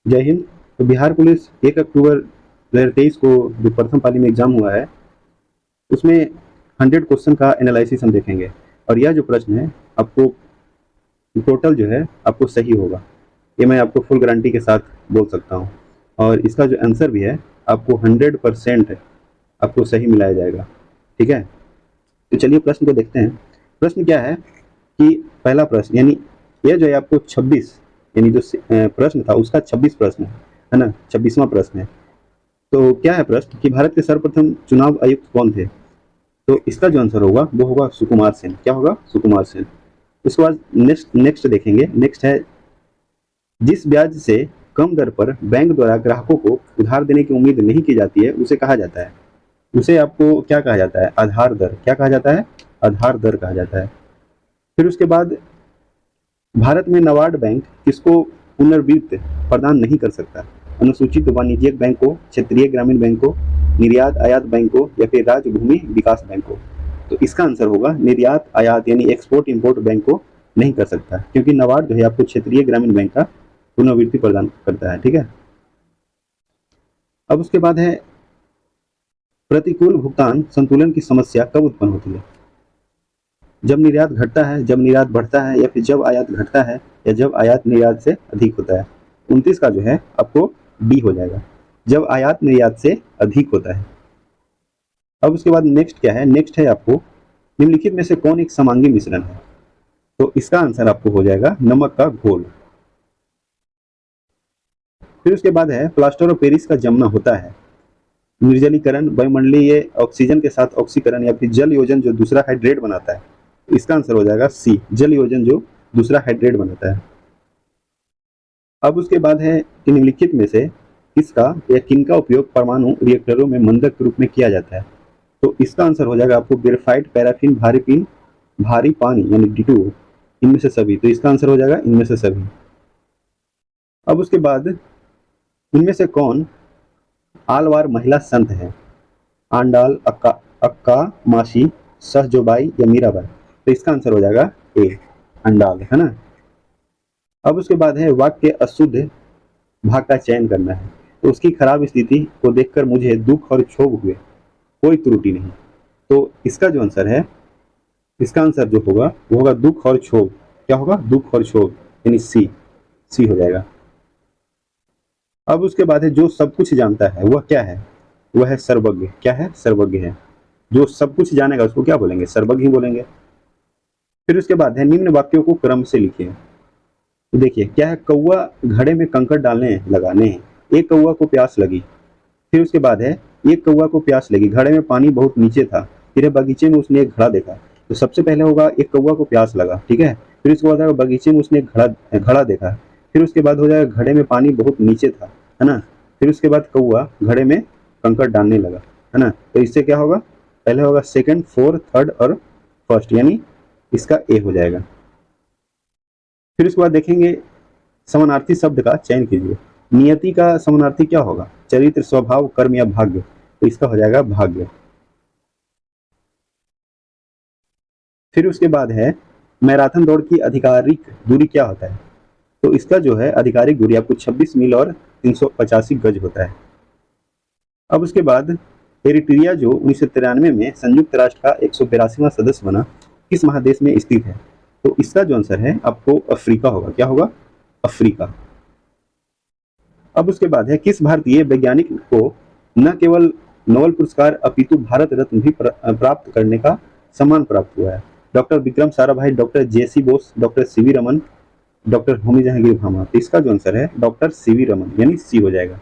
जय हिंद। तो बिहार पुलिस 1 अक्टूबर 2023 को जो प्रथम पाली में एग्जाम हुआ है, उसमें 100 क्वेश्चन का एनालिसिस हम देखेंगे। और यह जो प्रश्न है आपको टोटल जो है आपको सही होगा, ये मैं आपको फुल गारंटी के साथ बोल सकता हूँ। और इसका जो आंसर भी है आपको 100% आपको सही मिलाया जाएगा। ठीक है, तो चलिए प्रश्न को देखते हैं। प्रश्न क्या है कि पहला प्रश्न यानी ये जो है आपको 26 यानी जो प्रश्न था उसका 26 प्रश्न है ना, 26वां प्रश्न है। तो क्या है प्रश्न कि भारत के सर्वप्रथम चुनाव आयुक्त कौन थे? तो इसका जो आंसर होगा वो होगा सुकुमार सेन। क्या होगा? सुकुमार सेन। उसके बाद नेक्स्ट नेक्स्ट देखेंगे। नेक्स्ट है, जिस ब्याज से कम दर पर बैंक द्वारा ग्राहकों को उधार देने की उम्मीद नहीं की जाती है उसे कहा जाता है। उसे आपको क्या कहा जाता है? आधार दर। क्या कहा जाता है? आधार दर कहा जाता है। फिर उसके बाद, भारत में नाबार्ड बैंक किसको पुनर्वित्त प्रदान नहीं कर सकता? अनुसूचित वाणिज्यिक बैंक को, क्षेत्रीय ग्रामीण बैंक को, निर्यात आयात बैंक को, या फिर राज्य भूमि विकास बैंक को? तो इसका आंसर होगा निर्यात आयात यानी एक्सपोर्ट इंपोर्ट बैंक को नहीं कर सकता, क्योंकि नाबार्ड जो है आपको क्षेत्रीय ग्रामीण बैंक का पुनर्वृत्ति प्रदान करता है। ठीक है, अब उसके बाद है, प्रतिकूल भुगतान संतुलन की समस्या कब उत्पन्न होती है? जब निर्यात घटता है, जब निर्यात बढ़ता है, या फिर जब आयात घटता है, या जब आयात निर्यात से अधिक होता है? 29 का जो है आपको डी हो जाएगा, जब आयात निर्यात से अधिक होता है। अब उसके बाद नेक्स्ट क्या है? नेक्स्ट है आपको, निम्नलिखित में से कौन एक समांगी मिश्रण है? तो इसका आंसर आपको हो जाएगा नमक का घोल। फिर उसके बाद है, प्लास्टर ऑफ पेरिस का जमना होता है निर्जलीकरण, वायुमंडलीय ऑक्सीजन के साथ ऑक्सीकरण, या फिर जल योजन जो दूसरा हाइड्रेट बनाता है? इसका आंसर हो जाएगा सी, जल योजन जो दूसरा हाइड्रेट बनाता है। अब उसके बाद है कि निम्नलिखित में से किसका या किनका उपयोग परमाणु रिएक्टरों में मंदक के रूप में किया जाता है? तो इसका आंसर हो जाएगा आपको ग्रेफाइट, पैराफिन, भारी पानी यानी D2, इनमें से सभी। तो इसका आंसर हो जाएगा इनमें से सभी। अब उसके बाद, इनमें से कौन आलवार महिला संत है? आंडाल, अक्का अक्का मासी, सहजोबाई, या मीराबाई? तो इसका आंसर हो जाएगा ए, अंडाल, है ना। अब उसके बाद है, वाक्य अशुद्ध भाग का चयन करना है। तो उसकी खराब स्थिति को देखकर मुझे दुख और क्षोभ हुए, कोई त्रुटि नहीं। तो इसका जो आंसर है, इसका आंसर जो होगा वो होगा दुख और क्षोभ। क्या होगा? दुख और क्षोभ, यानी सी, सी हो जाएगा। अब उसके बाद है, जो सब कुछ जानता है वह क्या है? वह है सर्वज्ञ। क्या है? सर्वज्ञ है। जो सब कुछ जानेगा उसको क्या बोलेंगे? सर्वज्ञ ही बोलेंगे। फिर उसके बाद है, निम्न वाक्यों को क्रम से लिखिए। तो देखिए क्या है, कौवा घड़े में कंकड़ डालने लगाने, एक कौवा को प्यास लगी। फिर उसके बाद है, एक कौवा को प्यास लगी, घड़े में पानी बहुत नीचे था, फिर बगीचे में उसने एक घड़ा देखा। तो सबसे पहले होगा एक कौवा को प्यास लगा, ठीक है। फिर उसके बाद बगीचे में उसने एक घड़ा घड़ा देखा। फिर उसके बाद हो जाएगा घड़े में पानी बहुत नीचे था, है ना। फिर उसके बाद कौवा घड़े में कंकड़ डालने लगा, है ना। तो इससे क्या होगा? पहले होगा सेकंड, फोर्थ, थर्ड और फर्स्ट, यानी इसका ए हो जाएगा। फिर उसके बाद देखेंगे, समानार्थी शब्द का चयन कीजिए। नियति का समानार्थी क्या होगा? चरित्र, स्वभाव, कर्म या भाग्य? तो इसका हो जाएगा भाग्य। फिर उसके बाद है, मैराथन दौड़ की आधिकारिक दूरी क्या होता है? तो इसका जो है आधिकारिक दूरी आपको 26 मील और 385 गज होता है। अब उसके बाद, एरिट्रिया जो 1993 में संयुक्त राष्ट्र का 182वां सदस्य बना, किस महादेश में स्थित है? तो इसका जो आंसर है आपको अफ्रीका होगा। क्या होगा? अफ्रीका। अब उसके बाद है, किस भारतीय वैज्ञानिक को न केवल नोबेल पुरस्कार अपितु भारत रत्न भी प्राप्त करने का सम्मान प्राप्त हुआ है? Doctor Vikram Sarabhai, doctor JC Bose, doctor CV Raman, doctor Homi Jahangir Bhabha? तो इसका जो आंसर है डॉक्टर CV रमन, यानी सी हो जाएगा।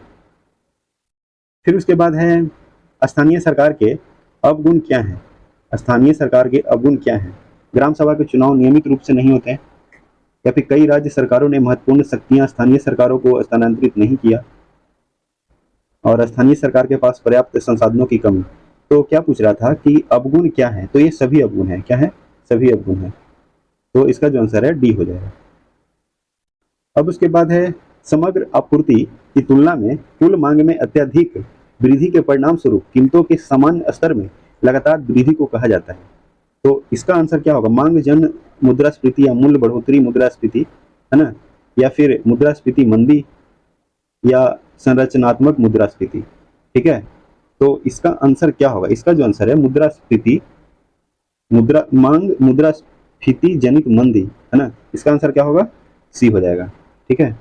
फिर उसके बाद है, स्थानीय सरकार के अवगुण क्या हैं? स्थानीय सरकार के अवगुण क्या हैं? ग्राम सभा के चुनाव नियमित रूप से नहीं होते हैं, या फिर कई राज्य सरकारों ने महत्वपूर्ण शक्तियां स्थानीय सरकारों को स्थानांतरित नहीं किया, और स्थानीय सरकार के पास पर्याप्त संसाधनों की कमी? तो क्या पूछ रहा था कि अवगुण क्या है? तो ये सभी अवगुण है। क्या है? सभी अवगुण है। तो इसका जो आंसर है डी हो जाएगा। अब उसके बाद है, समग्र आपूर्ति की तुलना में कुल मांग में अत्यधिक वृद्धि के परिणाम स्वरूप कीमतों के सामान्य स्तर में लगातार वृद्धि को कहा जाता है। तो इसका आंसर क्या होगा? मांग जन मुद्रास्फीति, या मूल्य बढ़ोतरी मुद्रास्फीति, है ना, या फिर मुद्रास्फीति मंदी, या संरचनात्मक मुद्रास्फीति, ठीक है। तो इसका आंसर क्या होगा, इसका जो आंसर है मुद्रास्फीति, मुद्रास्फीति जनित मंदी, है ना, इसका आंसर क्या होगा, सी हो जाएगा, ठीक है।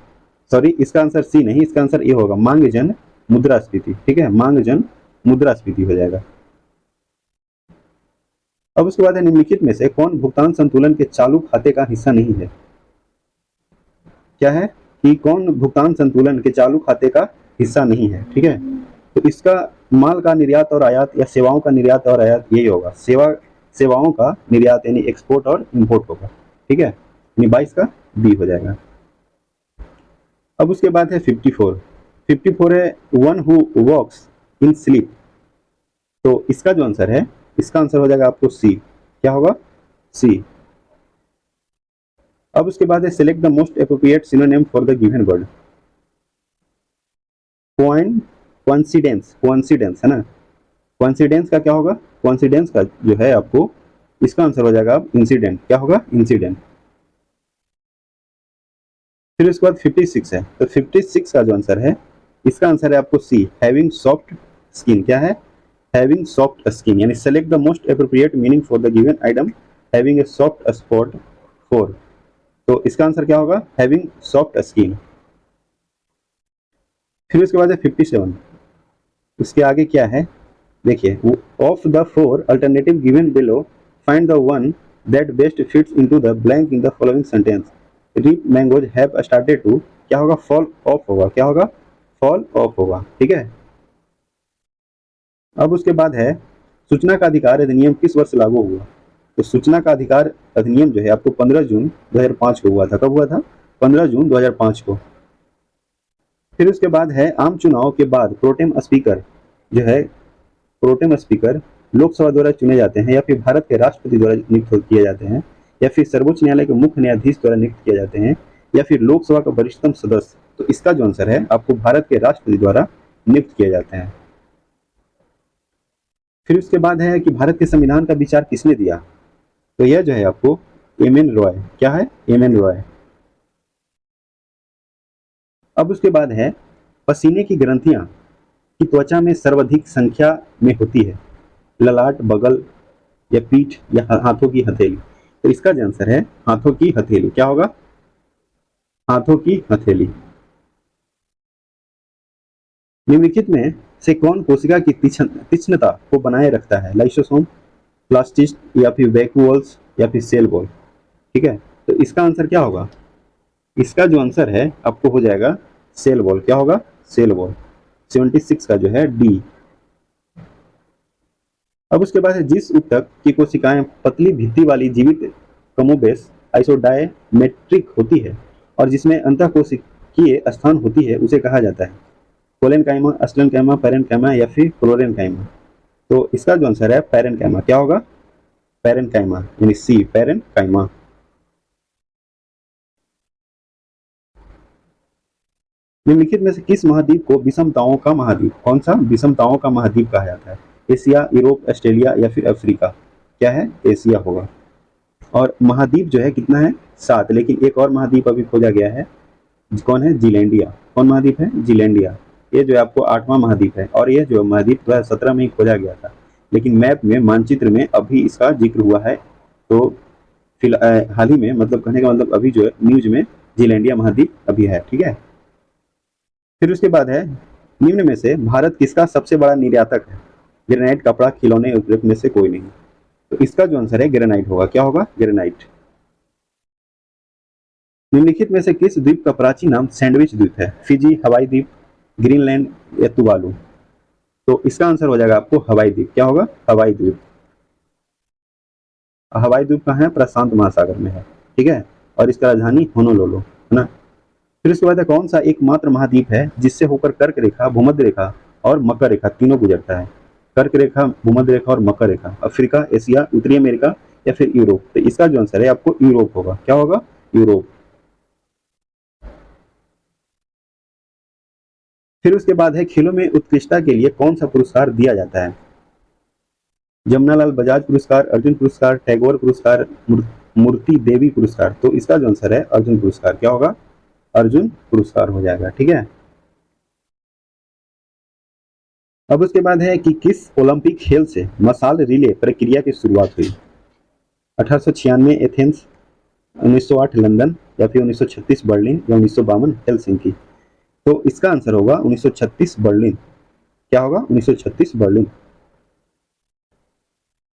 सॉरी, इसका आंसर सी नहीं, इसका आंसर ये होगा मांग जन मुद्रास्फीति, ठीक है, मांग जन मुद्रास्फीति हो जाएगा। अब उसके बाद है निम्नलिखित में से कौन भुगतान संतुलन के चालू खाते का हिस्सा नहीं है। क्या है कि कौन भुगतान संतुलन के चालू खाते का हिस्सा नहीं है, ठीक है। तो इसका माल का निर्यात और आयात या सेवाओं का निर्यात और आयात यही होगा, सेवाओं का निर्यात यानी एक्सपोर्ट और इंपोर्ट होगा, ठीक है, यानी 22 का बी हो जाएगा। अब उसके बाद है 54 है one who walks in sleep. तो इसका जो आंसर है, इसका आंसर हो जाएगा आपको सी, क्या होगा, सी। अब उसके बाद है select the most appropriate synonym for the given word. Coincidence है ना, कोइंसिडेंस का क्या होगा, कोइंसिडेंस का जो है आपको इसका आंसर हो जाएगा अब इंसिडेंट, क्या होगा, इंसिडेंट। फिर उसके बाद 56 है, तो 56 का जो आंसर है, इसका आंसर है आपको सी, हैविंग सॉफ्ट स्किन, क्या है, हैविंग सॉफ्ट स्किन, यानी select the most appropriate meaning for the given atom having a soft spot for. तो इसका आंसर क्या होगा, हैविंग सॉफ्ट स्किन। फिर उसके बाद है 57, उसके आगे क्या है देखिए, of the 4 alternative given below find the one that best fits into the blank in the following sentence. Ripe mangoes have started to, क्या होगा, फॉल ऑफ होगा, क्या होगा, फॉल ऑफ होगा, ठीक है। अब उसके बाद है सूचना का अधिकार अधिनियम किस वर्ष लागू हुआ। तो सूचना का अधिकार अधिनियम जो है आपको 15 जून 2005 को हुआ था, कब हुआ था, 15 जून 2005 को। फिर उसके बाद है आम चुनाव के बाद प्रोटेम स्पीकर जो है, प्रोटेम स्पीकर लोकसभा द्वारा चुने जाते हैं या फिर भारत के राष्ट्रपति द्वारा नियुक्त किए जाते हैं या फिर सर्वोच्च न्यायालय के मुख्य न्यायाधीश द्वारा नियुक्त किए जाते हैं या फिर लोकसभा का वरिष्ठतम सदस्य। तो इसका जो आंसर है आपको भारत के राष्ट्रपति द्वारा नियुक्त किए जाते हैं। फिर उसके बाद है कि भारत के संविधान का विचार किसने दिया। तो यह जो है आपको एम.एन. रॉय, क्या है, एम.एन. रॉय। अब उसके बाद है पसीने की ग्रंथियां की त्वचा में सर्वाधिक संख्या में होती है, ललाट, बगल या पीठ या हाथों की हथेली। तो इसका जो आंसर है हाथों की हथेली, क्या होगा, हाथों की हथेली। निम्नलिखित में से कौन कोशिका की तीक्ष्णता को बनाए रखता है, लाइसोसोम, प्लास्टिस्ट या फिर वैक्यूल्स या फिर सेल वॉल, ठीक है। तो इसका आंसर क्या होगा, इसका जो आंसर है आपको हो जाएगा सेल वॉल, क्या होगा, सेल वॉल। 76 का जो है डी। अब उसके बाद है जिस ऊतक की कोशिकाएं पतली भित्ति वाली जीवित कमोबेश आइसोडायमेट्रिक होती है और जिसमें अंतःकोशिकीय स्थान होती है उसे कहा जाता है कोलेनकाइमा, अस्टेनकाइमा, पैरेनकाइमा या फिर क्लोरेनकाइमा। तो इसका जो आंसर है पैरेनकाइमा, क्या होगा, पैरेनकाइमा, यानी सी, पैरेनकाइमा। निम्नलिखित में से किस महाद्वीप को विषमताओं का महाद्वीप, कौन सा विषमताओं का महाद्वीप कहा जाता है, एशिया, यूरोप, ऑस्ट्रेलिया या फिर अफ्रीका। क्या है, एशिया होगा। और महाद्वीप जो है कितना है, 7, लेकिन एक और महाद्वीप अभी खोजा गया है, कौन है, जीलैंडिया। कौन महाद्वीप है, जीलैंडिया। ये जो है आपको 8वां महाद्वीप है और ये जो महाद्वीप 2017 में ही खोजा गया था, लेकिन मैप में, मानचित्र में अभी इसका जिक्र हुआ है। तो फिलहाल हाल ही में, मतलब कहने का मतलब अभी जो है न्यूज में जीलैंडिया महाद्वीप अभी है, ठीक है। फिर उसके बाद है निम्न में से भारत किसका सबसे बड़ा निर्यातक है, ग्रेनाइट, कपड़ा, खिलौने, उपयुक्त में से कोई नहीं। तो इसका जो आंसर है ग्रेनाइट होगा, क्या होगा, ग्रेनाइट। निम्नलिखित में से किस द्वीप का प्राचीन नाम सैंडविच द्वीप है, फिजी, हवाई द्वीप, ग्रीनलैंड या तुवालू। तो इसका आंसर हो जाएगा आपको हवाई द्वीप, क्या होगा, हवाई द्वीप। हवाई द्वीप कहाँ है, प्रशांत महासागर में है, ठीक है, और इसका राजधानी होनोलुलु, है ना। फिर उसके बाद कौन सा एकमात्र महाद्वीप है जिससे होकर कर्क रेखा, भूमध्य रेखा और मकर रेखा तीनों गुजरता है, कर्क रेखा, भूमध्य रेखा और मकर रेखा, अफ्रीका, एशिया, उत्तरी अमेरिका या फिर यूरोप। तो इसका जो आंसर है आपको यूरोप होगा, क्या होगा, यूरोप। फिर उसके बाद है खेलों में उत्कृष्टता के लिए कौन सा पुरस्कार दिया जाता है, जमुनालाल बजाज पुरस्कार, अर्जुन पुरस्कार, टैगोर पुरस्कार, मूर्ति देवी पुरस्कार। तो इसका जो आंसर है अर्जुन पुरस्कार, क्या होगा, अर्जुन पुरस्कार हो जाएगा, ठीक है। अब उसके बाद है कि किस ओलंपिक खेल से मसाल रिले प्रक्रिया की शुरुआत हुई? 1896 एथेंस, 1908 लंदन, या फिर 1936 बर्लिन, या 1952 हेलसिंकी। तो इसका आंसर होगा 1936 बर्लिन। क्या होगा? 1936 बर्लिन।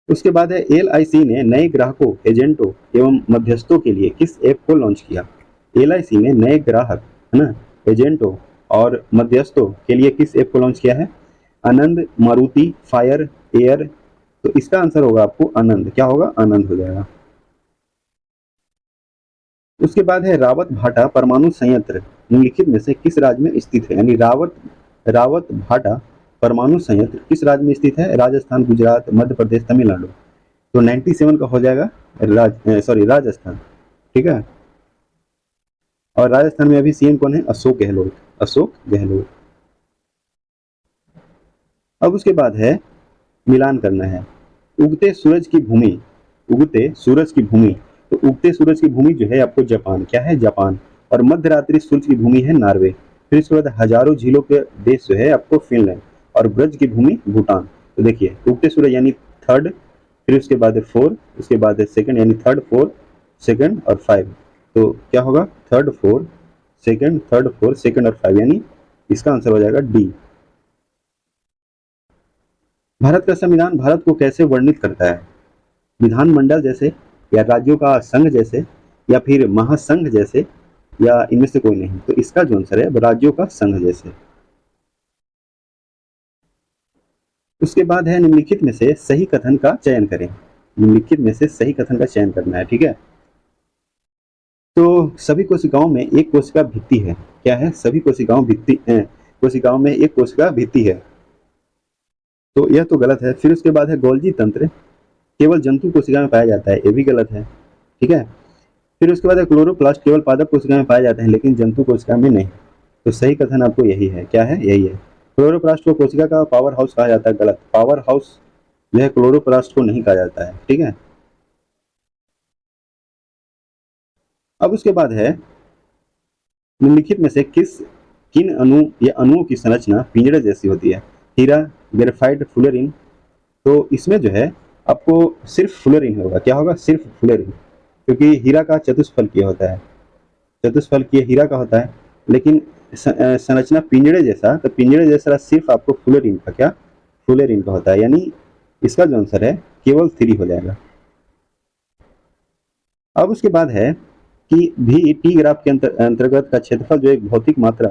उसके बाद है एल आई सी ने नए ग्राहकों, एजेंटों एवं मध्यस्थों के लिए किस ऐप को लॉन्च किया? एल आई सी ने नए ग्राहक, है ना, एजेंटों और मध्यस्थों के लिए किस ऐप को लॉन्च किया है? आनंद, मारुति, फायर, एयर। तो इसका आंसर होगा आपको आनंद। क्या होगा? आनंद हो जाएगा। उसके बाद है रावत भाटा परमाणु संयंत्र निम्नलिखित में से किस राज्य में स्थित है? यानी रावत रावत भाटा परमाणु संयंत्र किस राज्य में स्थित है? राजस्थान, गुजरात, मध्य प्रदेश, तमिलनाडु। तो 97 का हो जाएगा राजस्थान। ठीक है। और राजस्थान में अभी सीएम कौन है? अशोक गहलोत। अशोक गहलोत। अब उसके बाद है मिलान करना है। उगते सूरज की भूमि, उगते सूरज की भूमि, तो उगते सूरज की भूमि जो है आपको जापान। क्या है? जापान। और मध्य रात्रि सूरज की भूमि है नॉर्वे। फिर इसके बाद हजारों झीलों के देश जो है आपको फिनलैंड। और ब्रज की भूमि भूटान। तो देखिए उगते सूरज यानी थर्ड, फिर उसके बाद है फोर, उसके बाद है सेकंड, यानी थर्ड, फोर, सेकंड और फाइव। तो क्या होगा? Third, four, second, third, four, second और फाइव, यानी इसका आंसर हो जाएगा डी। भारत का संविधान भारत को कैसे वर्णित करता है? विधानमंडल जैसे, या राज्यों का संघ जैसे, या फिर महासंघ जैसे, या इनमें से कोई नहीं? तो इसका जो आंसर है राज्यों का संघ जैसे। उसके बाद है निम्नलिखित में से सही कथन का चयन करें। निम्नलिखित में से सही कथन का चयन करना है। ठीक है। तो सभी कोशिकाओं में एक कोशिका भित्ति है। क्या है? सभी कोशिकाओं भित्ति कोशिकाओं में एक कोशिका भित्ति है। तो यह तो गलत है। फिर उसके बाद है गोल्जी तंत्र केवल जंतु कोशिका में पाया जाता है। ये भी गलत है। ठीक है। फिर उसके बाद है क्लोरोप्लास्ट केवल पादप कोशिका में पाए जाते हैं लेकिन जंतु कोशिका में नहीं। तो सही कथन आपको यही है। क्या है? यही है। क्लोरोप्लास्ट को कोशिका का पावर हाउस कहा जाता है। गलत। पावर हाउस जो है क्लोरोप्लास्ट को नहीं कहा जाता है। ठीक है। अब उसके बाद है निम्नलिखित में से किन या अणुओं की संरचना पिंजरे जैसी होती है? हीरा, ग्रेफाइट, फ्लोरीन। तो इसमें जो है आपको सिर्फ फ्लोरीन होगा। क्या होगा? सिर्फ फ्लोरीन। क्योंकि हीरा का चतुष्फलकीय होता है। चतुष्फलकीय हीरा का होता है। लेकिन संरचना पिंजरे जैसा, तो पिंजरे जैसा सिर्फ आपको फ्लोरीन का, क्या? फ्लोरीन का होता है। यानी इसका जो आंसर है केवल 3 हो जाएगा। अब उसके बाद है कि भी टी ग्राफ के अंतर्गत का क्षेत्रफल जो एक भौतिक मात्रा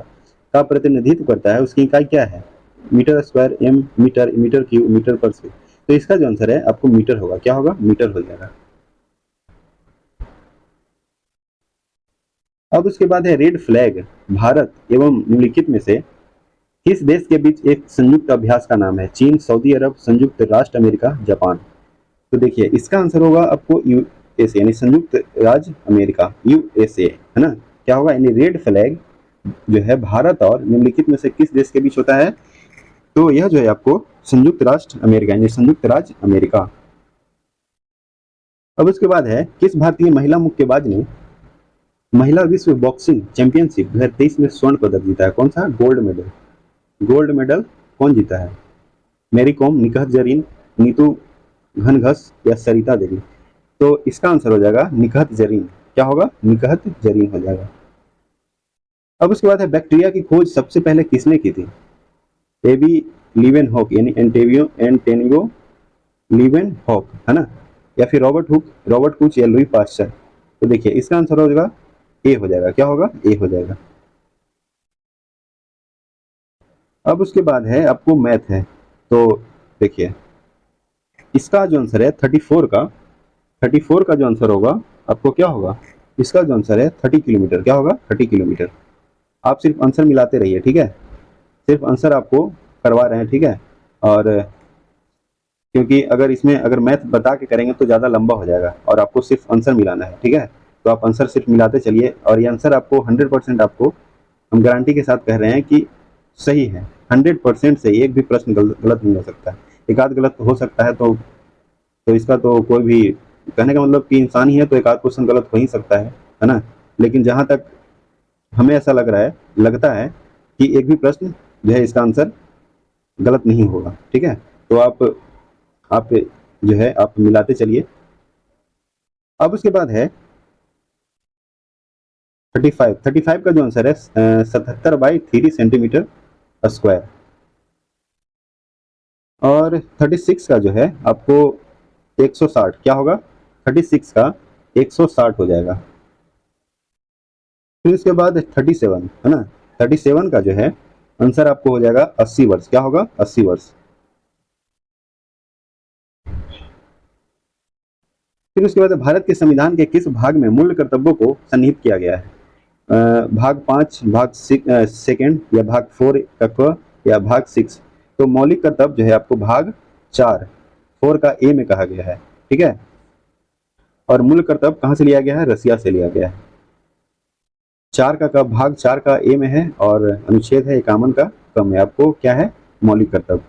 का प्रतिनिधित्व करता है उसकी इकाई क्या है? Metre square, M, metre, metre cube, metre पर स्क्वायर। तो इसका जो आंसर है आपको मीटर होगा। क्या होगा? मीटर हो जाएगा। अब उसके बाद है रेड फ्लैग भारत एवं निम्नलिखित में से किस देश के बीच एक संयुक्त अभ्यास का नाम है? चीन, सऊदी अरब, संयुक्त राष्ट्र अमेरिका, जापान। तो देखिए इसका आंसर होगा आपको यूएसए, यानी संयुक्त राज्य अमेरिका, यूएसए, है ना। क्या होगा? यानी रेड फ्लैग जो है भारत और निम्नलिखित में से किस देश के बीच होता है? तो यह जो है आपको संयुक्त राष्ट्र अमेरिका, यानी संयुक्त राज्य अमेरिका। अब उसके बाद है किस भारतीय महिला मुक्केबाज ने महिला विश्व बॉक्सिंग चैंपियनशिप 2023 में स्वर्ण पदक जीता है? कौन सा? Gold medal. गोल्ड मेडल कौन जीता है? मैरी कॉम, निखत जरीन, नीतू घनघस, या सरिता देवी। तो इसका आंसर हो जाएगा निखत जरीन। क्या होगा? निखत जरीन हो जाएगा। अब उसके बाद है बैक्टीरिया की खोज सबसे पहले किसने की थी? एबी लीवेन हॉक, यानी एंटेनियो लीवेन हॉक, है ना, या फिर रॉबर्ट हुक, या लुई पास्चर। तो देखिए इसका आंसर हो जाएगा ए हो जाएगा। क्या होगा? ए हो जाएगा। अब उसके बाद है आपको मैथ है। तो देखिए इसका जो आंसर है 34 का जो आंसर होगा आपको क्या होगा? इसका जो आंसर है 30 किलोमीटर। क्या होगा? 30 किलोमीटर। आप सिर्फ आंसर मिलाते रहिए। ठीक है। सिर्फ आंसर आपको करवा रहे हैं। ठीक है। और क्योंकि अगर इसमें अगर मैथ बता के करेंगे तो ज़्यादा लंबा हो जाएगा और आपको सिर्फ आंसर मिलाना है। ठीक है। तो आप आंसर सिर्फ मिलाते चलिए और ये आंसर आपको 100% आपको हम गारंटी के साथ कह रहे हैं कि सही है। 100% सही। एक भी प्रश्न गलत नहीं हो सकता। एक आध गलत हो सकता है तो इसका तो कोई भी, कहने का मतलब कि इंसान ही है तो एक आध क्वेश्चन गलत हो ही सकता है ना। लेकिन जहाँ तक हमें ऐसा लगता है कि एक भी प्रश्न जो है इसका आंसर गलत नहीं होगा, ठीक है। तो आप जो है आप मिलाते चलिए। अब उसके बाद है 35 का जो आंसर है 77/3 सेंटीमीटर स्क्वायर। और 36 का जो है आपको 160 क्या होगा, 36 का 160 हो जाएगा। फिर उसके बाद 37 है ना, 37 का जो है आंसर आपको हो जाएगा 80 वर्ष, क्या होगा 80 वर्ष। फिर उसके बाद भारत के संविधान के किस भाग में मूल कर्तव्यों को सन्निहित किया गया है? भाग 5, भाग सेकेंड, या भाग 4 का क, या भाग 6। तो मौलिक कर्तव्य जो है आपको भाग 4, 4 का ए में कहा गया है, ठीक है। और मूल कर्तव्य कहाँ से लिया गया है, रसिया से लिया गया है। 4 का भाग 4 का ए में है, और अनुच्छेद है 51 का क में आपको क्या है, मौलिक कर्तव्य।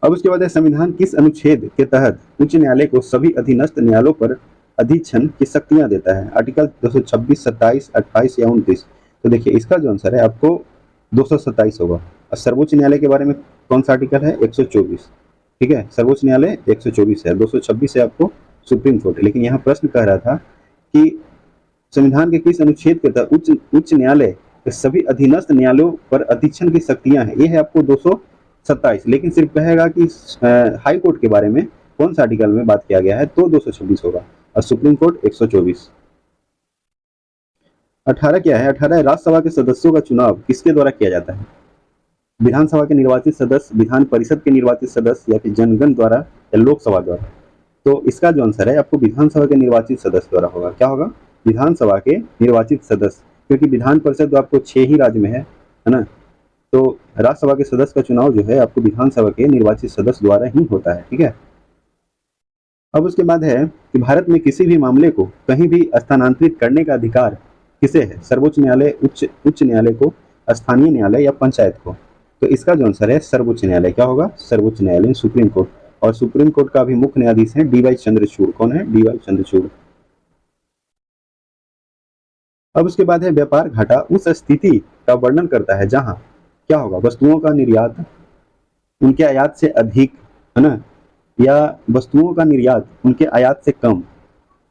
अब उसके बाद है संविधान किस अनुच्छेद के तहत उच्च न्यायालय को सभी अधीनस्थ न्यायालयों पर अधीक्षण की शक्तियां देता है? आर्टिकल 226, 27, 28 या 29। तो देखिए इसका जो आंसर है आपको 227 होगा। और सर्वोच्च न्यायालय के बारे में कौन सा आर्टिकल है, 124, ठीक है। सर्वोच्च न्यायालय 124 है, 226 है आपको सुप्रीम कोर्ट। लेकिन यहाँ प्रश्न कह रहा था कि संविधान के किस अनुच्छेद के तहत उच्च उच्च न्यायालय के सभी अधीनस्थ न्यायालयों पर अधीक्षण की शक्तियां हैं, ये है आपको 227। लेकिन सिर्फ कहेगा कि हाई कोर्ट के बारे में कौन सा आर्टिकल में बात किया गया है, तो 226 होगा। और सुप्रीम कोर्ट 124। 18 क्या है, 18 राज्यसभा के सदस्यों का चुनाव किसके द्वारा किया जाता है? विधानसभा के निर्वाचित सदस्य, विधान परिषद के निर्वाचित सदस्य, या फिर जनगण द्वारा, या लोकसभा द्वारा। तो इसका जो आंसर है आपको विधानसभा के निर्वाचित सदस्य द्वारा होगा, क्या होगा, विधानसभा के निर्वाचित सदस्य। क्योंकि विधान परिषद तो आपको 6 ही राज्य में है ना। तो राज्यसभा के सदस्य का चुनाव जो है आपको विधानसभा के निर्वाचित सदस्य द्वारा ही होता है, ठीक है। अब उसके बाद है कि भारत में किसी भी मामले को कहीं भी स्थानांतरित करने का अधिकार किसे है? सर्वोच्च न्यायालय, उच्च न्यायालय को, स्थानीय न्यायालय, या पंचायत को। तो इसका जो आंसर है सर्वोच्च न्यायालय, क्या होगा, सर्वोच्च न्यायालय, सुप्रीम कोर्ट। और सुप्रीम कोर्ट का भी मुख्य न्यायाधीश है डी वाई चंद्रचूड़। कौन है, डी वाई चंद्रचूड़। अब उसके बाद है व्यापार घाटा उस स्थिति का वर्णन करता है जहां क्या होगा, वस्तुओं का निर्यात उनके आयात से अधिक, है ना, या वस्तुओं का निर्यात उनके आयात से कम।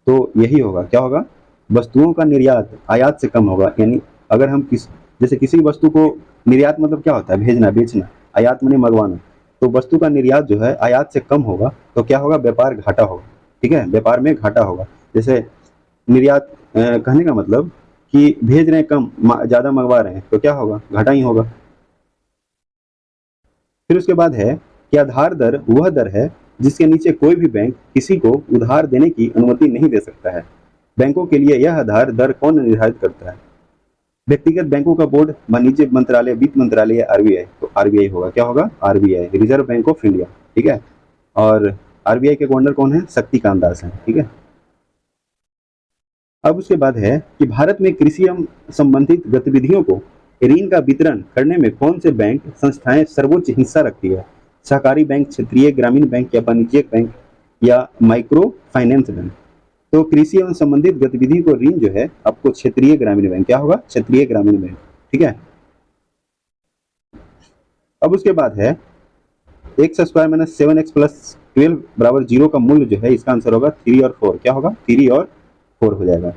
तो यही होगा, क्या होगा, वस्तुओं का निर्यात आयात से कम होगा। यानी अगर हम जैसे किसी वस्तु को, निर्यात मतलब क्या होता है, भेजना, बेचना। आयात माने मंगवाना। तो वस्तु का निर्यात जो है आयात से कम होगा, तो क्या होगा, व्यापार घाटा होगा, ठीक है, व्यापार में घाटा होगा। जैसे निर्यात कहने का मतलब कि भेज रहे हैं कम, ज्यादा मंगवा रहे हैं, तो क्या होगा, घाटा ही होगा। फिर उसके बाद है कि आधार दर वह दर है जिसके नीचे कोई भी बैंक किसी को उधार देने की अनुमति नहीं दे सकता है। बैंकों के लिए यह आधार दर कौन निर्धारित करता है? व्यक्तिगत बैंकों का बोर्ड, वाणिज्य मंत्रालय, वित्त मंत्रालय, या आरबीआई। तो आरबीआई होगा, क्या होगा, RBI, reserve bank of India, ठीक है। और आरबीआई के गवर्नर कौन है, शक्तिकांत दास है, ठीक है। अब उसके बाद है कि भारत में कृषि एवं संबंधित गतिविधियों को ऋण का वितरण करने में कौन से बैंक संस्थाएं सर्वोच्च हिस्सा रखती है? सहकारी बैंक, क्षेत्रीय ग्रामीण बैंक, या वाणिज्यिक बैंक, या माइक्रो फाइनेंस बैंक। तो कृषि एवं संबंधित गतिविधि को ऋण जो है आपको क्षेत्रीय ग्रामीण बैंक, क्या होगा, क्षेत्रीय ग्रामीण बैंक, ठीक है। अब उसके बाद है एक्स स्क्वायर माइनस 7x+12 बराबर 0 का मूल्य जो है, इसका आंसर होगा 3 और 4, क्या होगा, 3 और 4 हो जाएगा।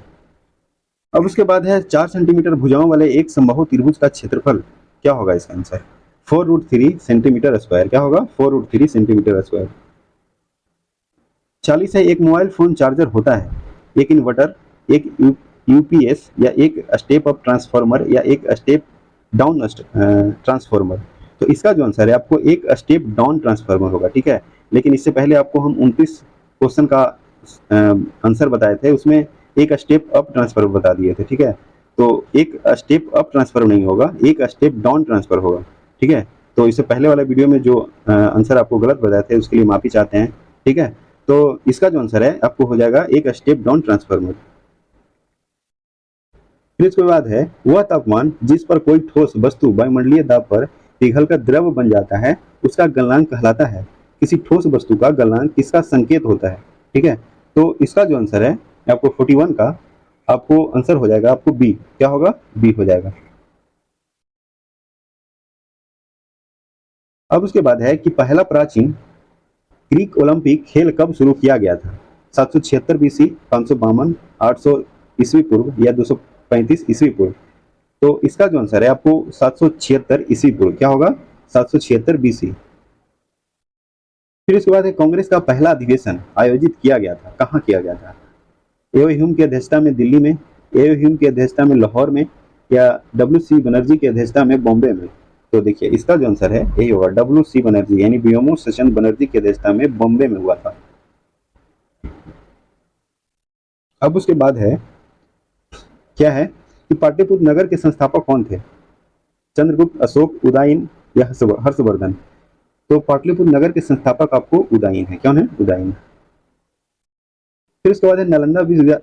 अब उसके बाद है 4 सेंटीमीटर भुजाओं वाले एक समबाहु त्रिभुज का क्षेत्रफल क्या होगा, इसका आंसर 4√3 सेंटीमीटर स्क्वायर, क्या होगा, 4√3 सेंटीमीटर स्क्वायर। 40 है एक मोबाइल फोन चार्जर होता है, एक इन्वर्टर, एक यूपीएस, या एक स्टेप अप ट्रांसफार्मर, या एक स्टेप डाउन ट्रांसफार्मर। तो इसका जो आंसर है आपको एक स्टेप डाउन ट्रांसफार्मर होगा, ठीक है। लेकिन इससे पहले आपको हम 29 क्वेश्चन का आंसर बताए थे, उसमें एक स्टेप अप ट्रांसफार्मर बता दिए थे, ठीक है। तो एक स्टेप अप ट्रांसफार्मर नहीं होगा, एक स्टेप डाउन ट्रांसफर होगा, ठीक है। तो इससे पहले वाला वीडियो में जो आंसर आपको गलत बताए थे उसके लिए माफी चाहते हैं, ठीक है। तो इसका जो आंसर है आपको हो जाएगा एक स्टेप डाउन ट्रांसफार्मर। फिर इसके बाद है वह तापमान जिस पर कोई ठोस वस्तु वायुमंडलीय दाब पर पिघलकर द्रव बन जाता है उसका गलनांक कहलाता है। किसी ठोस वस्तु का गलनांक किसका संकेत होता है, ठीक है। तो इसका जो आंसर है आपको 41 का आपको आंसर हो जाएगा, आपको बी, क्या होगा, बी हो जाएगा। अब उसके बाद है कि पहला प्राचीन ग्रीक ओलंपिक खेल कब शुरू किया गया था? 776 बीसी, 552, 800 ईस्वी पूर्व या 235 ईस्वी पूर्व? तो इसका जो आंसर है आपको 776 ईस्वी पूर्व, क्या होगा? 776 बीसी। फिर उसके बाद है कांग्रेस का पहला अधिवेशन आयोजित किया गया था, कहाँ किया गया था? एओ ह्यूम की अध्यक्षता में दिल्ली में, एओ ह्यूम की अध्यक्षता में लाहौर में, या डब्ल्यू सी बनर्जी की अध्यक्षता में बॉम्बे में? तो देखिए इसका जो आंसर है यही होगा, डब्ल्यू सी बनर्जी यानी व्योमो सचिन बनर्जी की अध्यक्षता में बॉम्बे में हुआ था। अब उसके बाद है क्या है कि पाटलिपुत्र नगर के संस्थापक कौन थे? चंद्रगुप्त, अशोक, उदयन या हर्षवर्धन? तो पाटलिपुत्र नगर के संस्थापक आपको उदयन है, कौन है? उदयन। फिर उसके बाद है नालंदा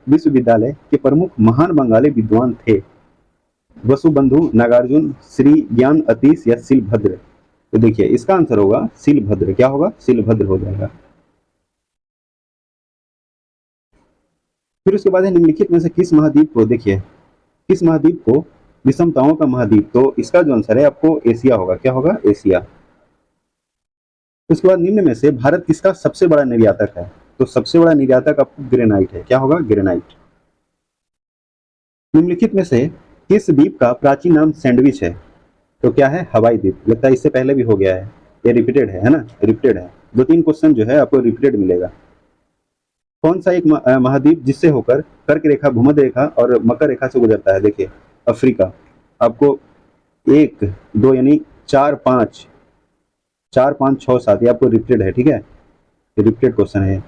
विश्वविद्यालय के प्रमुख महान बंगाली विद्वान थे? वसुबंधु, नागार्जुन, श्री ज्ञान अतीश या शिलभद्र? तो देखिए इसका आंसर होगा शिलभद्र, क्या होगा? शिलभद्र हो जाएगा। फिर उसके बाद है निम्नलिखित में से किस महाद्वीप को, देखिए किस महाद्वीप को विषमताओं का महाद्वीप? तो इसका जो आंसर है आपको एशिया होगा, क्या होगा? एशिया। उसके बाद निम्न में से भारत किसका सबसे बड़ा निर्यातक है? तो सबसे बड़ा निर्यातक आपको ग्रेनाइट है, क्या होगा? ग्रेनाइट। निम्नलिखित में से किस द्वीप का प्राचीन नाम सैंडविच है? तो क्या है? हवाई द्वीप। लगता है इससे पहले भी हो गया है, ये रिपीटेड है ना? रिपीटेड है, 2-3 क्वेश्चन जो है आपको रिपीटेड मिलेगा। कौन सा एक महाद्वीप जिससे होकर कर्क रेखा, भूमध्य रेखा और मकर रेखा से गुजरता है? देखिए अफ्रीका। आपको 1 2 यानी 4 5 4 5 6 7 ये आपको रिपीटेड है, ठीक है? रिपीटेड क्वेश्चन है।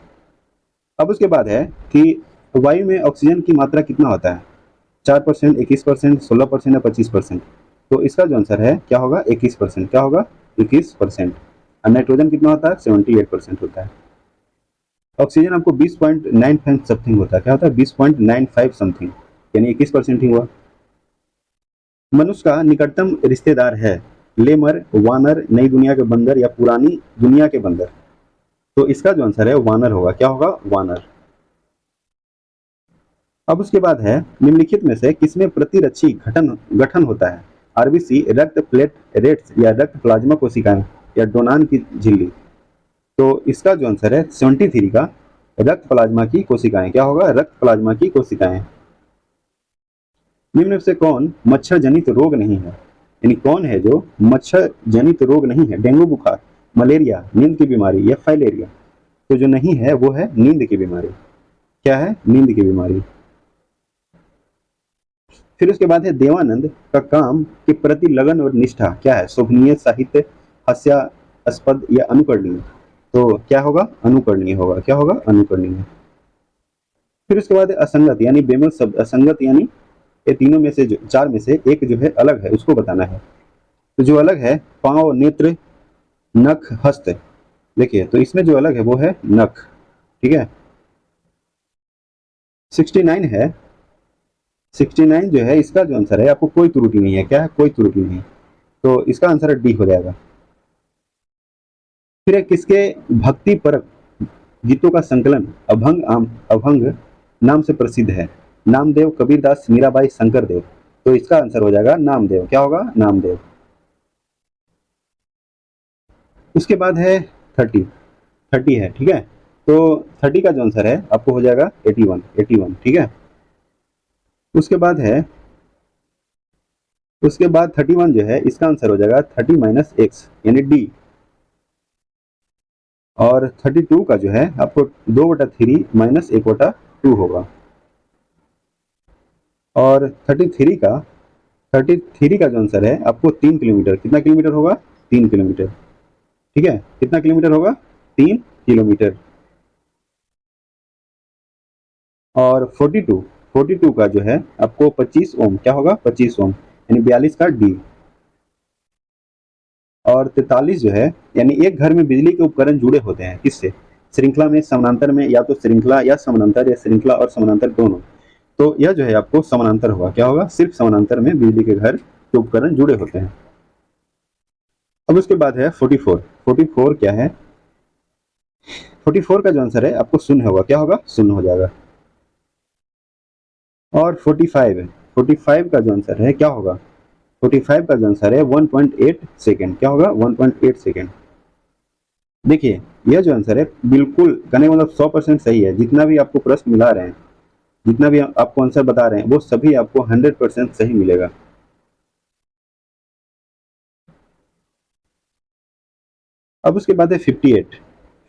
अब उसके बाद है कि वायु में ऑक्सीजन की मात्रा कितना होता है? 4%, 21%, 16% या 25%? तो इसका जो आंसर है क्या होगा? 21%, क्या होगा? 21%। और नाइट्रोजन कितना होता है? 78% होता है। ऑक्सीजन आपको 20.95 समथिंग होता है, क्या होता है? 20.95 समथिंग, यानी 21% ही हुआ। मनुष्य का निकटतम रिश्तेदार है? लेमर, वानर, नई दुनिया के बंदर या पुरानी दुनिया के बंदर? तो इसका जो आंसर है वानर होगा, क्या होगा? वानर। अब उसके बाद है निम्नलिखित में से किसमें प्रतिरक्षी गठन होता है? आरबीसी, रक्त प्लेटलेट्स या रक्त प्लाज्मा कोशिकाएं या डोनान की झिल्ली? तो इसका जो आंसर है 73 का रक्त प्लाज्मा की कोशिकाएं, क्या होगा? रक्त प्लाज्मा की कोशिकाएं। निम्न में से कौन मच्छर जनित रोग नहीं है? यानी कौन है जो मच्छर जनित रोग नहीं है? डेंगू बुखार, मलेरिया, नींद की बीमारी या फाइलेरिया? तो जो नहीं है वो है नींद की बीमारी, क्या है? नींद की बीमारी। फिर उसके बाद है देवानंद का काम के प्रति लगन और निष्ठा क्या है? शोभनीय, साहित्य, हास्यास्पद या अनुकरणीय? तो क्या होगा? अनुकरणीय होगा, क्या होगा? अनुकरणीय। फिर उसके बाद असंगत यानी बेमल शब्द, असंगत यानी ये तीनों में से जो 4 में से एक जो है अलग है उसको बताना है। तो जो अलग है पांव, नेत्र, नख, हस्त। देखिए तो इसमें जो अलग है वो है नख, ठीक है? 69 है, 69 जो है इसका जो आंसर है आपको कोई त्रुटि नहीं है, क्या है? कोई त्रुटि नहीं। तो इसका आंसर डी हो जाएगा। फिर किसके भक्ति पर गीतों का संकलन अभंग नाम से प्रसिद्ध है? नामदेव, कबीरदास, मीराबाई, शंकरदेव? तो इसका आंसर हो जाएगा नामदेव, क्या होगा? नामदेव। उसके बाद है 30 है, ठीक है? तो 30 का जो आंसर है आपको हो जाएगा 81, ठीक है? उसके बाद 31 जो है इसका आंसर हो जाएगा 30 माइनस एक्स यानी डी। और 32 का जो है आपको 2/3 माइनस 1/2 होगा। और 33 का जो आंसर है आपको 3 किलोमीटर, कितना किलोमीटर होगा? 3 किलोमीटर, ठीक है? कितना किलोमीटर होगा? 3 किलोमीटर। और 42 का जो है आपको 25 ओम, क्या होगा? 25 ओम यानी 42 का डी। और 43 जो है यानी एक घर में बिजली के उपकरण जुड़े होते हैं किससे? श्रृंखला में, समानांतर में, या तो श्रृंखला या समानांतर, या श्रृंखला और समानांतर दोनों? तो यह जो है आपको समानांतर होगा, क्या होगा? सिर्फ समानांतर में बिजली के घर के उपकरण जुड़े होते हैं। अब उसके बाद है 44 क्या है? 44 का जो आंसर है आपको शून्य होगा, क्या होगा? शून्य हो जाएगा। और 45 का जो आंसर है क्या होगा? 45 का जो आंसर है 1.8 सेकेंड, क्या होगा 1.8 सेकेंड। देखिए यह जो आंसर है बिल्कुल कहने का मतलब 100% सही है। जितना भी आपको प्रश्न मिला रहे हैं, जितना भी आपको आंसर बता रहे हैं, वो सभी आपको 100% सही मिलेगा। अब उसके बाद है 58।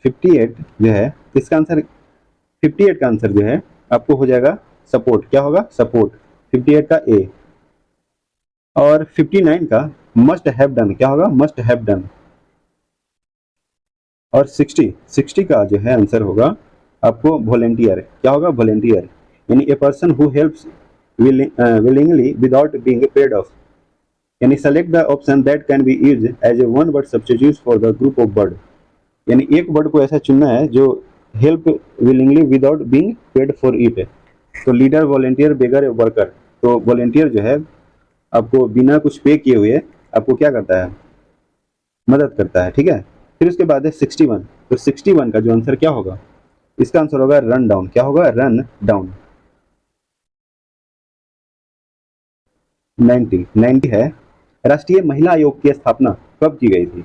58 जो है इसका आंसर, 58 का आंसर जो है आपको हो जाएगा सपोर्ट, क्या होगा सपोर्ट, 58 का ए। और 59 का मस्ट हैव डन, क्या होगा मस्ट हैव डन। और 60 का जो है आंसर होगा आपको वॉलेंटियर, क्या होगा वॉलेंटियर, यानी a person who helps willingly without being paid off, यानी select the option that can be use as a one word substitute for the group of word, यानी एक वर्ड को ऐसा चुनना है जो help willingly without being paid for it. तो leader, volunteer, beggar, worker. तो वॉलेंटियर जो है आपको बिना कुछ पे किए हुए आपको क्या करता है, मदद करता है, ठीक है। फिर उसके बाद है 61। तो 61 का जो आंसर क्या होगा, इसका आंसर होगा रन डाउन, क्या होगा रन डाउन। 90 है राष्ट्रीय महिला आयोग की स्थापना कब की गई थी,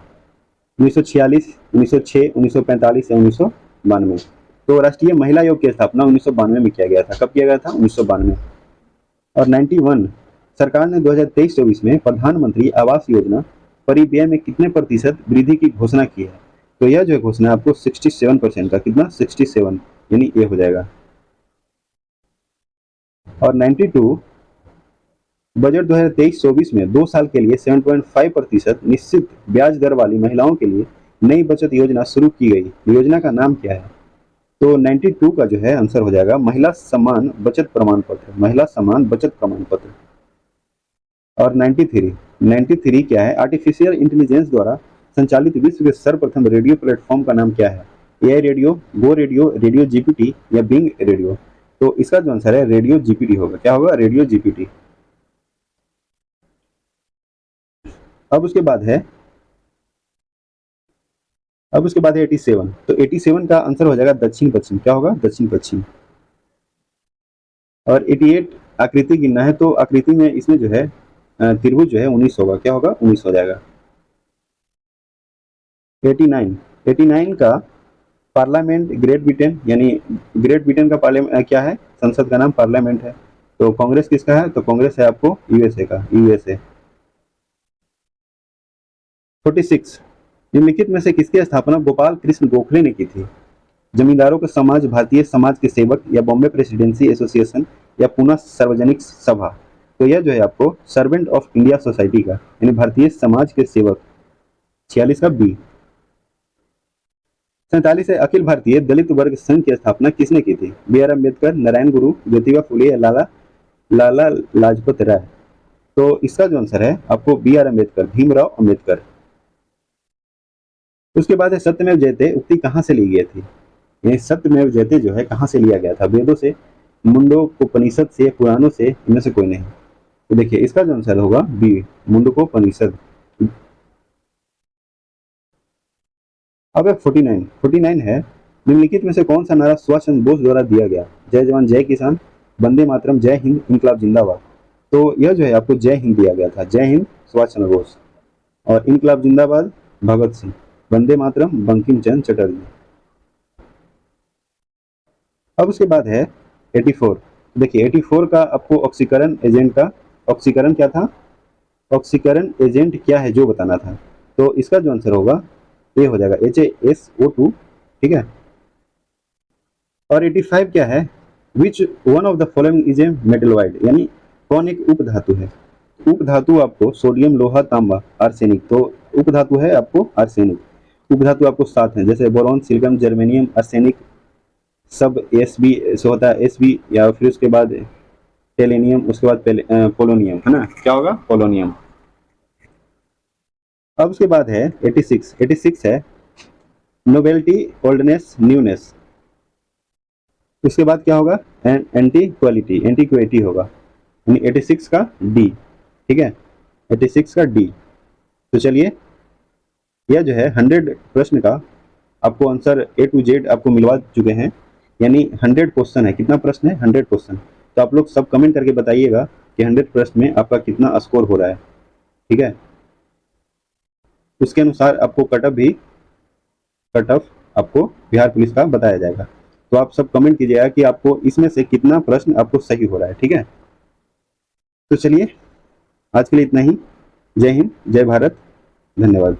1946, 1906, 1945 या 1992। तो राष्ट्रीय महिला आयोग की स्थापना 1992 में किया गया था। कब किया गया था, 1992। और 91, सरकार ने 2023-24 में प्रधानमंत्री आवास योजना परिव्यय में कितने प्रतिशत वृद्धि की घोषणा की है। तो यह जो घोषणा आपको 67% का, कितना 67, यानी ये हो जाएगा। और 92, बजट 2023-24 में 2 साल के लिए 7.5% निश्चित ब्याज दर वाली महिलाओं के लिए नई बचत योजना शुरू की गई। योजना का नाम क्या है। तो 92 का जो है आंसर हो जाएगा महिला सम्मान बचत प्रमाण पत्र, महिला सम्मान बचत प्रमाण पत्र। और 93 क्या है, आर्टिफिशियल इंटेलिजेंस द्वारा संचालित विश्व के सर्वप्रथम रेडियो प्लेटफॉर्म का नाम क्या है, एआई रेडियो, गो रेडियो, रेडियो जीपीटी या बिंग रेडियो। तो इसका जो आंसर है रेडियो जीपीटी होगा, क्या होगा रेडियो जीपीटी। अब उसके बाद है 87। तो 87 का आंसर हो जाएगा दक्षिण पश्चिम, क्या होगा दक्षिण पश्चिम। और 88 आकृति गिनना है, तो आकृति में इसमें जो है त्रिभुज जो है 19 होगा, क्या होगा 19 हो जाएगा। 89 का पार्लियामेंट ग्रेट ब्रिटेन, यानी ग्रेट ब्रिटेन का पार्लियामेंट क्या है, संसद का नाम पार्लियामेंट है। तो कांग्रेस किसका है, तो कांग्रेस है आपको यूएसए का, यूएसए। 46, निम्नलिखित में से किसकी स्थापना गोपाल कृष्ण गोखले ने की थी। जमींदारों का समाज, भारतीय समाज के सेवक या बॉम्बे प्रेसिडेंसी एसोसिएशन या पुनः सार्वजनिक सभा। तो यह जो है आपको सर्वेंट ऑफ इंडिया सोसाइटी का, यानी भारतीय समाज के सेवक। 46 का बी। 47 है अखिल भारतीय दलित वर्ग संघ की स्थापना किसने की थी, बी आर अम्बेडकर, नारायण गुरु, ज्योतिबा फुले या लाला लाला लाजपत राय। तो इसका जो आंसर है आपको बी आर अम्बेडकर, भीमराव अम्बेडकर। उसके बाद है सत्यमेव जयते उक्ति कहाँ से ली गई थी। ये सत्यमेव जयते जो है कहाँ से लिया गया था, वेदों से, मुंडकोपनिषद से, पुराणों से, इनमें से कोई नहीं। तो देखिए इसका जो आंसर होगा बी, मुंडकोपनिषद। अब 49 है निम्नलिखित में से कौन सा नारा सुभाष चंद्र बोस द्वारा दिया गया, जय जवान जय किसान, वंदे मातरम, जय हिंद, इनकलाब जिंदाबाद। तो यह जो है आपको जय हिंद दिया गया था, जय हिंद सुभाष चंद्र बोस, और इनकलाब जिंदाबाद भगत सिंह, वंदे मातरम बंकिम चंद्र चटर्जी। अब उसके बाद है 84। देखिए 84 का आपको ऑक्सीकरण एजेंट का, ऑक्सीकरण क्या था, ऑक्सीकरण एजेंट क्या है जो बताना था। तो इसका जो आंसर होगा ये हो जाएगा HASO2, ठीक है। और 85 क्या है, which one of the following is a metalloid, यानी कौन एक उप धातु है। उप धातु आपको सोडियम, लोहा, तांबा, आर्सेनिक। तो उप धातु है आपको आर्सेनिक। उप धातु आपको 7 है, जैसे बोरॉन, सिलिकॉन, जर्मेनियम, आर्सेनिक, सब एसबी से होता है, एसबी, या फिर उसके बाद टेलेनियम, उसके बाद पोलोनियम, है ना, क्या होगा पोलोनियम। अब उसके बाद है 86 है नोवेल्टी, ओल्डनेस, न्यूनेस। उसके बाद क्या होगा एंटी क्वालिटी होगा, यानी 86 का डी, ठीक है, 86 का डी। तो चलिए यह जो है 100 प्रश्न का आपको आंसर A to Z आपको मिलवा चुके हैं, यानी 100 क्वेश्चन है। कितना प्रश्न है, 100 क्वेश्चन। तो आप लोग सब कमेंट करके बताइएगा कि 100 प्रश्न में आपका कितना स्कोर हो रहा है। ठीक है, उसके अनुसार आपको कट ऑफ आपको बिहार पुलिस का बताया जाएगा। तो आप सब कमेंट कीजिएगा कि आपको इसमें से कितना प्रश्न आपको सही हो रहा है। ठीक है, तो चलिए आज के लिए इतना ही। जय हिंद, जय भारत, धन्यवाद।